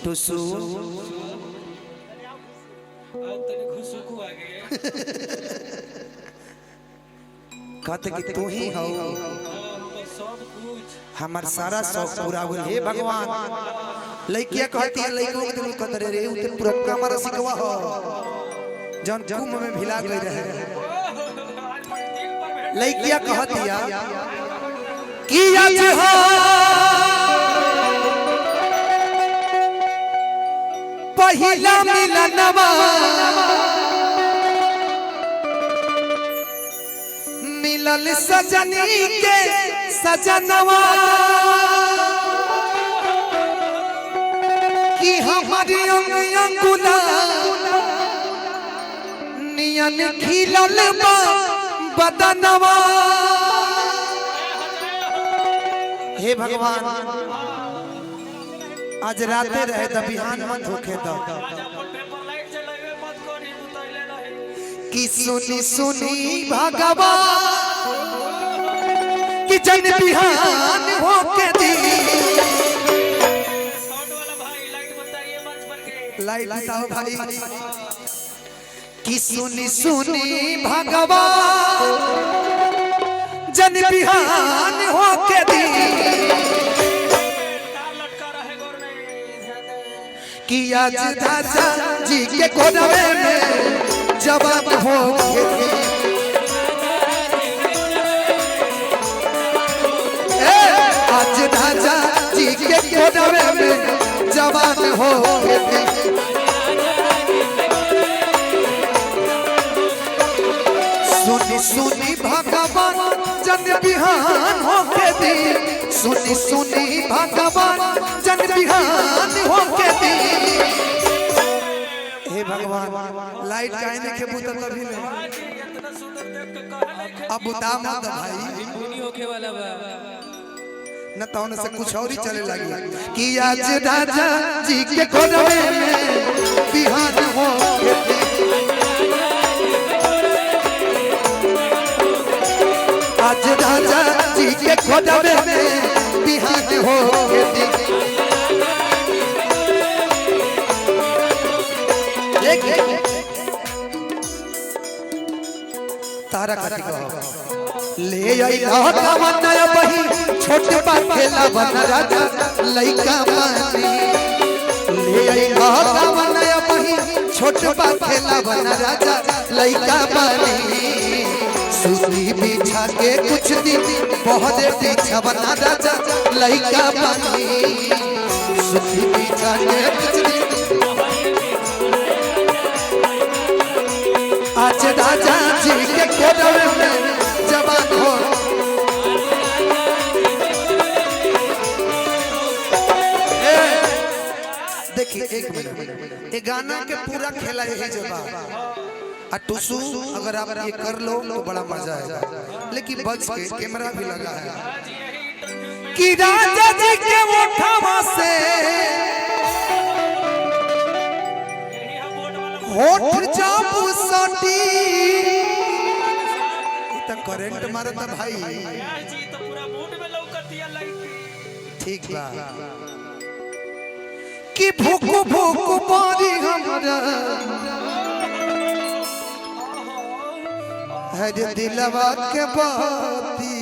टुसु कहते कि तू ही हो हमार सारा शौक पूरा हो। हे भगवान लइकिया कहती है लइको के दिल कदर रे उते पुरखा हमारा सिकवा हो जन कुम में भिला गई रहे। लइकिया कहती है कि आज हो पहिला मिलनवा मिलल सजनी के सजनवा कि हमारी अंगुला नियन खिलल बदनवा। हे भगवान आज राते रहे तो बिहान मत होके दो कि सुनी सुनी भगवान कि जन बिहान होके दी लाइट बताओ भाई कि सुनी सुनी भगवान जन बिहान होके दी कि आज राजा जी के कोनवे में जवान हो आज राजा जी के कोनवे में जवान हो सुनी सुनी भगवान जन बिहान होके दी सुनी सुनी भगवान जन बिहान होके दी। हे भगवान लाइट काहे ने के बुता तभी ले अब बुता मत भाई बुनी होके वाला बा न तौन से कुछ और ही चले लगी कि आज राजा जी के कोनवे में बिहान होके दी आज राजा जी के कोनवे में बिहान होके दी। तारा काटी को ले आई रावण बही छोट बा खेला बन राजा लइका मानी ले आई रावण बही छोट बा खेला बन राजा लइका मानी सूती बिछा के कुछ दिन बहुत पीछा बना राजा लइका मानी सूती बिछा के कुछ दिन आज राजा जी के कोनवे में जवान हो देखिए एक मिनट ये गाना के पूरा खेला यही जवाब टुसु अगर आप ये कर लो तो बड़ा मजा आएगा लेकिन बच के कैमरा भी लगा है कि राजा जी के ओठवा से होठ जाबू सटी त करंट मारता भाई जी तो पूरा मूड में लौकतिया लाइट ठीक बा कि भूख भूख मारी हमरा है दिलवा के बाती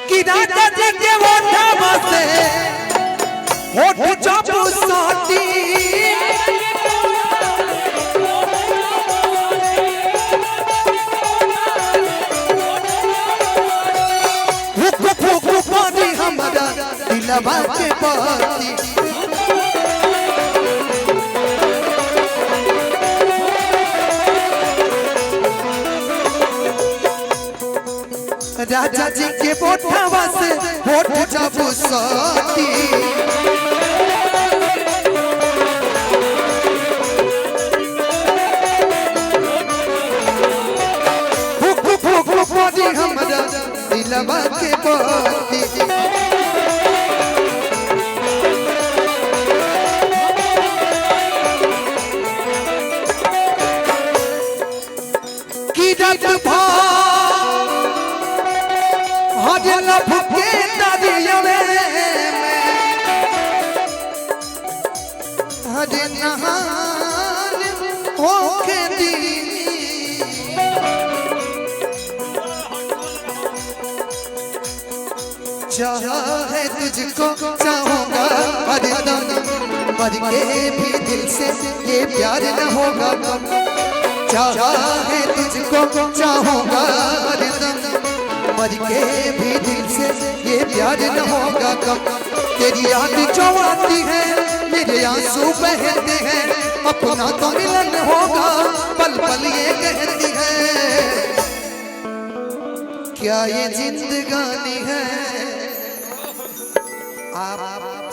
कि राजा जी के ओठवा से होठ जाबू सटी दिलवा के बाती राजा जी के बोठवा से होठ जाबू सती फुक फुक बोली हमरा दिलवा के बाती हरे नहान होके दी चाहे तुझको चाहूंगा हरदम मर के भी दिल से ये प्यार न होगा चाहे तुझको चाहूंगा हरदम मर के भी दिल से ये प्यार न होगा कब तेरी याद जो आती है मेरे आंसू बहते हैं अपना तो मिलन होगा पल पल ये कहती है क्या ये जिंदगानी है। आप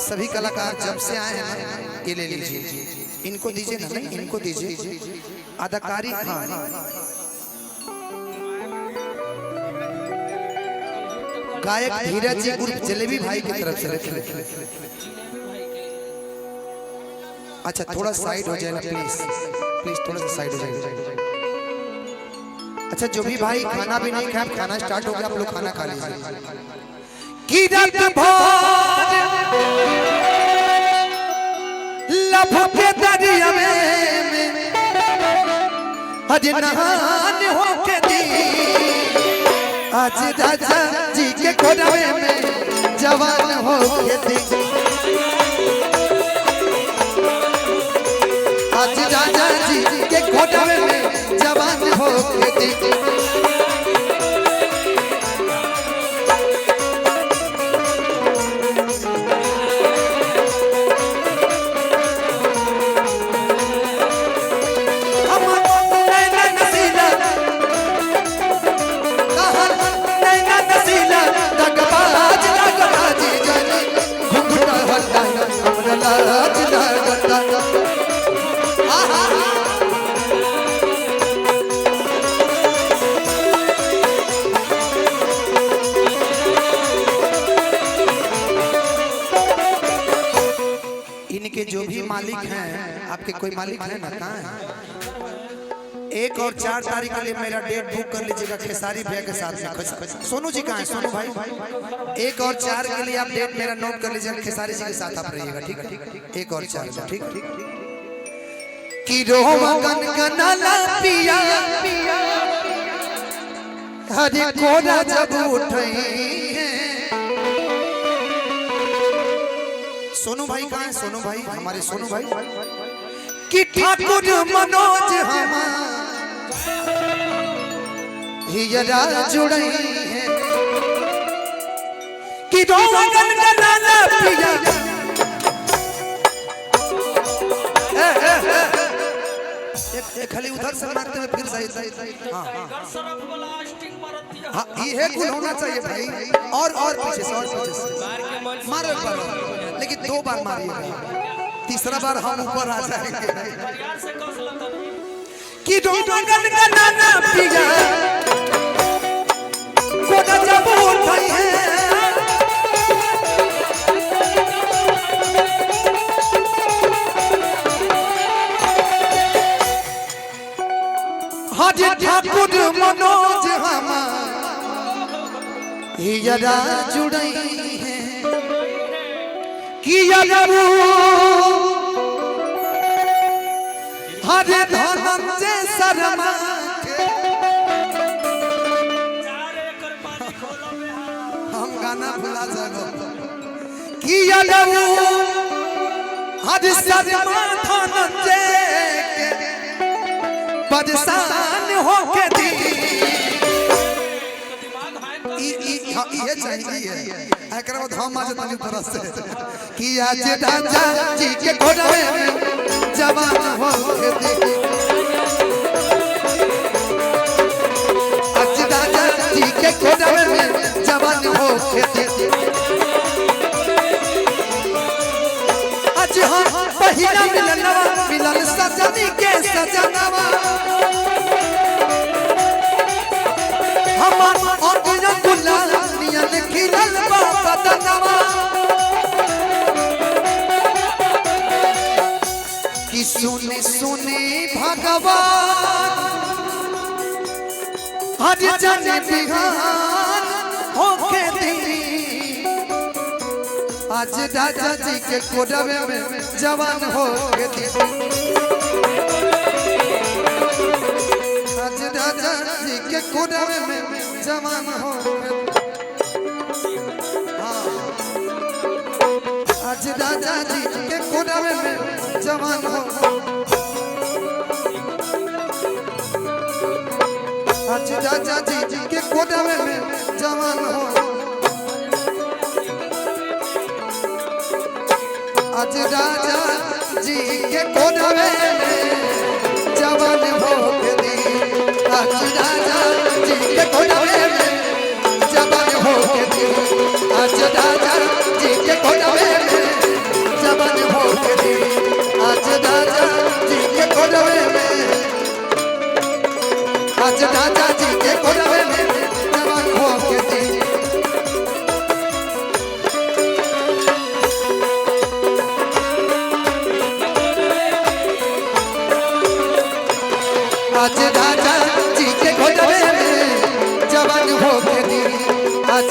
सभी कलाकार जब से आए हैं ना ये ले लीजिए इनको दीजिए ना नहीं इनको दीजिए अदाकारी हाँ गायक धीरज जी उर्फ जलेबी भाई की तरफ से रखिए। अच्छा थोड़ा साइड हो जाए ना प्लीज प्लीज थोड़ा सा साइड हो जाए। अच्छा जो भी भाई खाना भी नहीं खाया खाना स्टार्ट हो गया आप लोग खाना खा लीजिए। की रात भर लब के दरिया में हरे नहान होके दी आज राजा जी के घोड़े में जवान होके दी आज राजा जी के घोड़े में जवान होके दी इनके जो भी मालिक हैं आपके कोई मालिक है ना कहाँ है 1 और 4 तारीख के लिए मेरा डेट बुक कर लीजिएगा खेसारी भैया के साथ में। सोनू जी कहाँ है सोनू भाई 1 और 4 के लिए आप डेट मेरा नोट कर लीजिएगा खेसारी जी के साथ आप रहिएगा ठीक है 1 और 4 ठीक कि रोमन गनला पिया हरे कोरा जब उठई सोनू भाई कहाँ है सोनू भाई हमारे सोनू भाई कि ठाकुर मनोज हियरा जुड़ई है कि रोमन गनला पिया खाली उधर से मारते हुए फिर सही हाँ ये कुल होना चाहिए भाई और पीछे से मारो लेकिन 2 बार मारिएगा 3रा बार हम ऊपर आ जाएंगे कि रोमन का नाना पिया कोदा जब उठाई है हरे ठाकुर मनोज हियरा जुड़ई है कि हरे धनंजय शर्मा हम गाना भुला जाएगा कि हरे शर्मा धनंजय परेशान होके दी ये चाहिए एकरा बाद हम आज तनी तरह से कि आज राजा जी के घोड़े में जवान होके दी आज राजा जी के घोड़े में जवान होके दी आज हम पहिला मिलन सजनी के सजनवा हमार अंगना गुलाबियन खिलल बाबा दनवा कि सुने सुने भगवान हर जन बिहान होके दी आज राजा जी के कोडवे में जवान हो के दी आज राजा जी के कोडवे में जवान हो आज राजा जी के कोडवे में जवान हो आज राजा जी के कोडवे में जवान हो आज राजा जी के कोडवे में जवान हो के दी आज राजा जी के कोडवे में जवान हो के दी आज राजा जी के कोडवे में जवान हो के दी आज राजा जी के कोडवे में आज राजा जी के कोडवे में जवान हो के दी आज राजा जी के कोडवे में जवान हो के दी आज